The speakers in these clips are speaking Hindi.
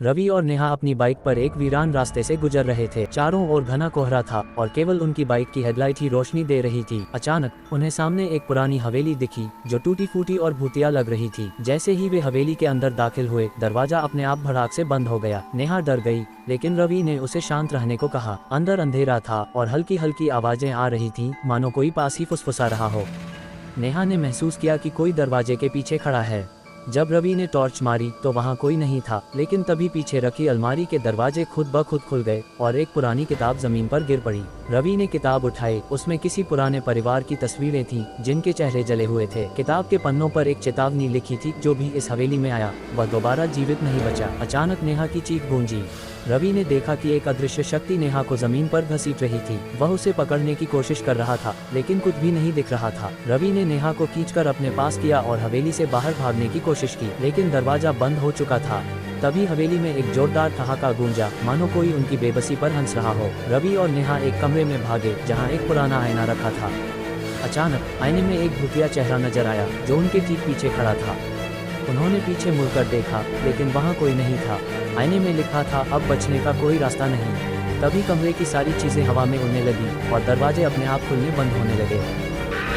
रवि और नेहा अपनी बाइक पर एक वीरान रास्ते से गुजर रहे थे। चारों ओर घना कोहरा था और केवल उनकी बाइक की हेडलाइट ही रोशनी दे रही थी। अचानक उन्हें सामने एक पुरानी हवेली दिखी जो टूटी फूटी और भूतिया लग रही थी। जैसे ही वे हवेली के अंदर दाखिल हुए, दरवाजा अपने आप भड़ाक से बंद हो गया। नेहा डर गई, लेकिन रवि ने उसे शांत रहने को कहा। अंदर अंधेरा था और हल्की हल्की आवाजें आ रही थी, मानो कोई पास ही फुसफुसा रहा हो। नेहा ने महसूस किया कि कोई दरवाजे के पीछे खड़ा है। जब रवि ने टॉर्च मारी तो वहां कोई नहीं था, लेकिन तभी पीछे रखी अलमारी के दरवाजे खुद ब खुद खुल गए और एक पुरानी किताब जमीन पर गिर पड़ी। रवि ने किताब उठाई, उसमें किसी पुराने परिवार की तस्वीरें थीं जिनके चेहरे जले हुए थे। किताब के पन्नों पर एक चेतावनी लिखी थी, जो भी इस हवेली में आया वह दोबारा जीवित नहीं बचा। अचानक नेहा की चीख गूंजी। रवि ने देखा कि एक अदृश्य शक्ति नेहा को जमीन पर घसीट रही थी। वह उसे पकड़ने की कोशिश कर रहा था, लेकिन कुछ भी नहीं दिख रहा था। रवि ने नेहा को खींचकर अपने पास किया और हवेली से बाहर भागने की कोशिश की, लेकिन दरवाजा बंद हो चुका था। तभी हवेली में एक जोरदार ठहाका गूंजा, मानो कोई उनकी बेबसी पर हंस रहा हो। रवि और नेहा एक कमरे में भागे जहाँ एक पुराना आईना रखा था। अचानक आईने में एक भूतिया चेहरा नजर आया जो उनके ठीक पीछे खड़ा था। उन्होंने पीछे मुड़कर देखा, लेकिन वहाँ कोई नहीं था। आईने में लिखा था, अब बचने का कोई रास्ता नहीं। तभी कमरे की सारी चीजें हवा में उड़ने लगी और दरवाजे अपने आप खुलने बंद होने लगे।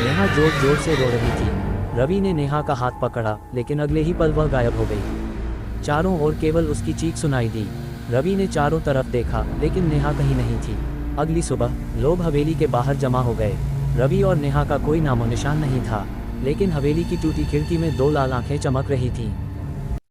नेहा जोर जोर से रो रही थी। रवि ने नेहा का हाथ पकड़ा, लेकिन अगले ही पल वह गायब हो गई। चारों ओर केवल उसकी चीख सुनाई दी। रवि ने चारों तरफ देखा, लेकिन नेहा कहीं नहीं थी। अगली सुबह लोग हवेली के बाहर जमा हो गए। रवि और नेहा का कोई नामो निशान नहीं था, लेकिन हवेली की टूटी खिड़की में दो लाल आंखें चमक रही थीं।